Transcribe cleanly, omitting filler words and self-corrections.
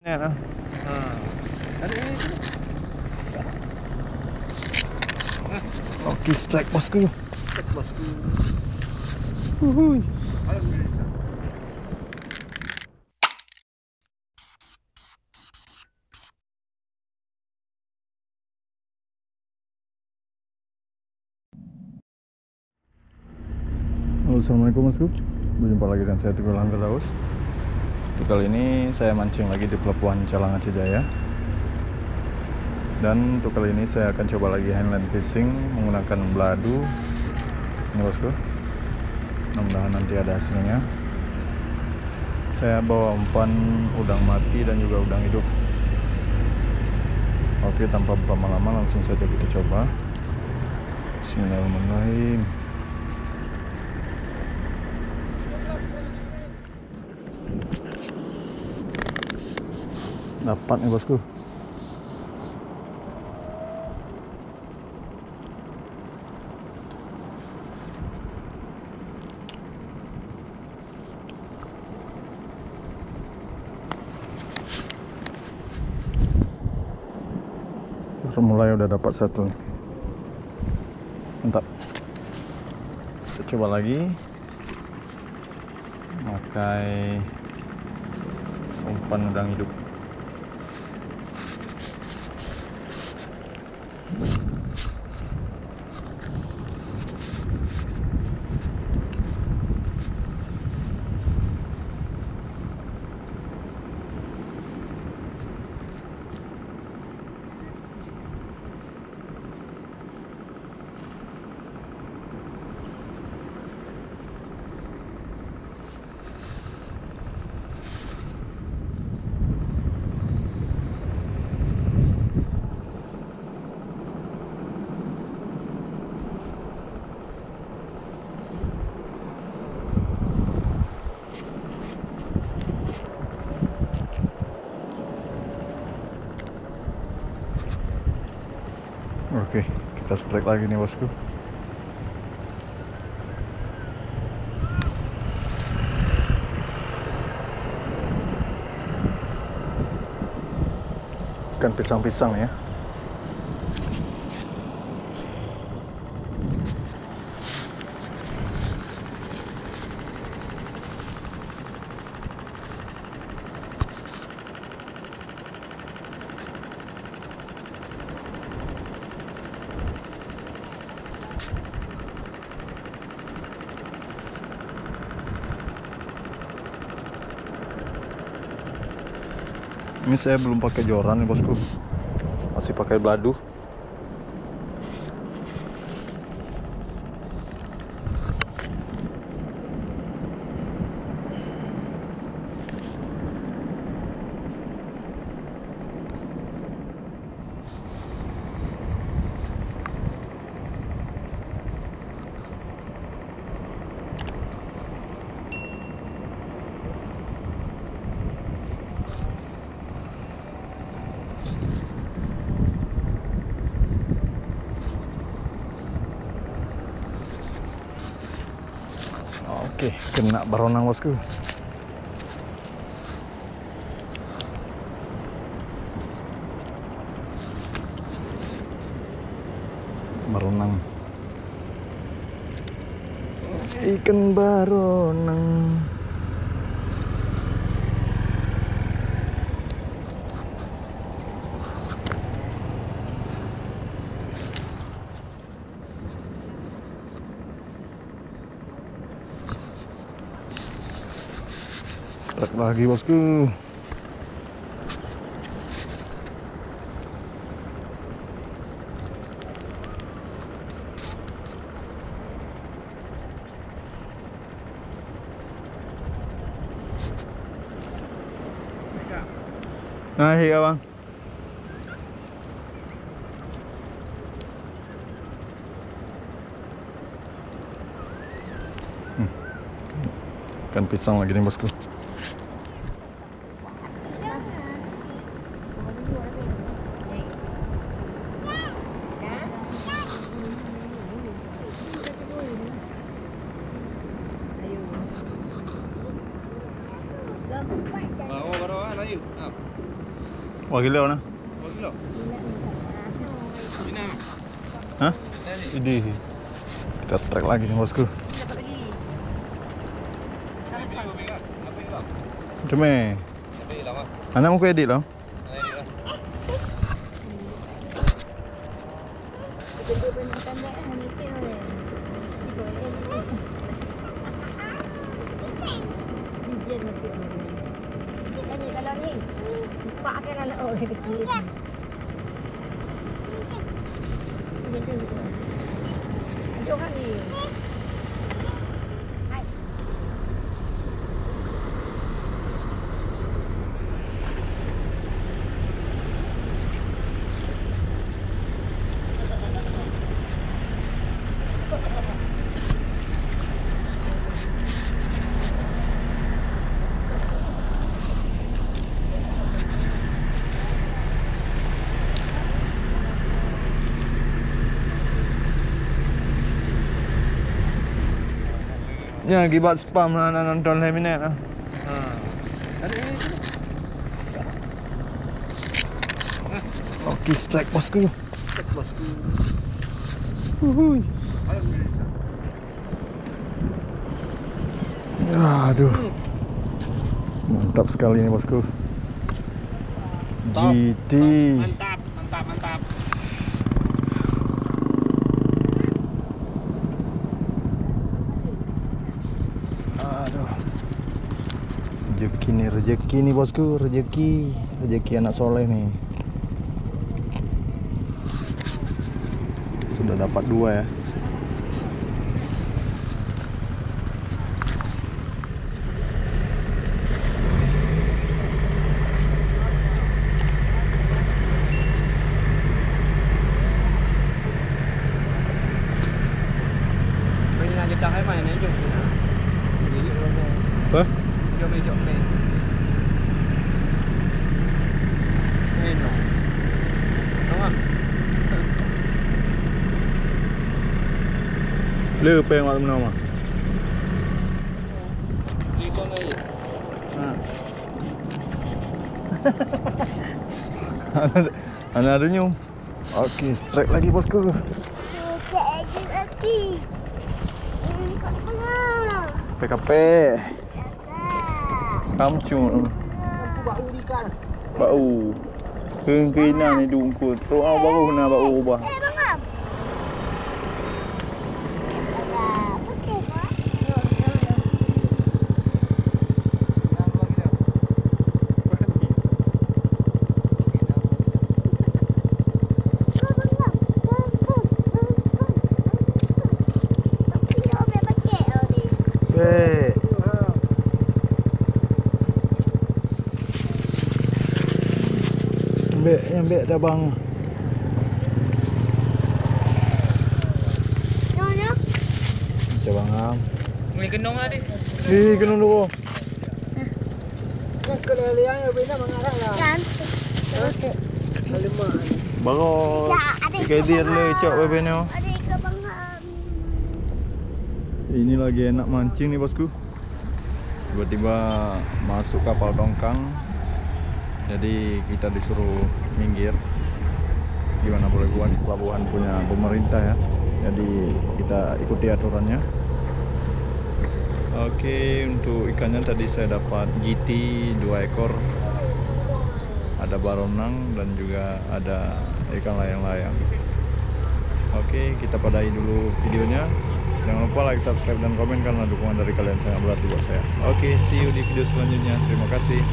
Ya, nah. Ada ini sini. Oke, strike bosku. Cek bosku. Uhuy. Alhamdulillah. Halo, assalamualaikum bosku. Berjumpa lagi dengan saya Teguh Firdaus. Untuk kali ini saya mancing lagi di pelabuhan Calangan Cijaya. Dan untuk kali ini saya akan coba lagi handline fishing menggunakan beladu. Ini bosku. Mudah-mudahan nanti ada hasilnya. Saya bawa umpan udang mati dan juga udang hidup. Oke, tanpa berlama-lama langsung saja kita coba. Bismillahirrahmanirrahim. Dapat nih bosku. Mulai udah dapat satu. Mantap. Kita coba lagi pakai umpan udang hidup. Oke, kita strike lagi nih bosku. Ikan pisang-pisang ya. Ini saya belum pakai joran nih bosku, masih pakai beladu. Oke, kena baronang bosku. Baronang. Ikan baronang. Strike lagi bosku. Nah, iya bang. Ikan pisang lagi nih bosku. Oh, baru ayo. Wah gila nah. Oh, kilo. Ini. Hah? Ini. Ini. Kita strike lagi nih bosku. Dapat lagi. Cuma. Anak mau edit loh. Kalau ni, pakkan anak orang kecil. Jom kan ni. Ya, gibat spam lah nonton Leminet lah. Ada ini sini. Oke, strike bosku. Cek bosku. Uhuy. Ayo militer. Aduh. Mantap sekali ini bosku. Top, GT. Mantap, mantap, mantap. Aduh. Rezeki nih bosku, rezeki anak soleh nih. Sudah dapat 2 ya. Bây giờ kita hai main ni jom. Apa? Jom main. Main dong. Tengok. Lu peng malam nama. Di kau ni. Ana ada nyum. Oke, strike lagi bosku. PKP. Kamcu. Bau di kan. Bau. Kena ni dungkut. Roa baru na bau ubah. Bangam. Ambek dah bang. Coba ngam. Ni kenong ada. Kenung dulu. Kena liang ya bina mengarah lah. Baru kedir le cok bebeno. Ini lagi enak mancing nih bosku. Tiba-tiba masuk kapal tongkang. Jadi kita disuruh minggir. Gimana boleh buat, pelabuhan punya pemerintah ya. Jadi kita ikuti aturannya. Oke, untuk ikannya tadi saya dapat GT 2 ekor. Ada baronang dan juga ada ikan layang-layang. Oke, kita padai dulu videonya. Jangan lupa like, subscribe, dan komen karena dukungan dari kalian sangat berarti buat saya. Oke, see you di video selanjutnya. Terima kasih.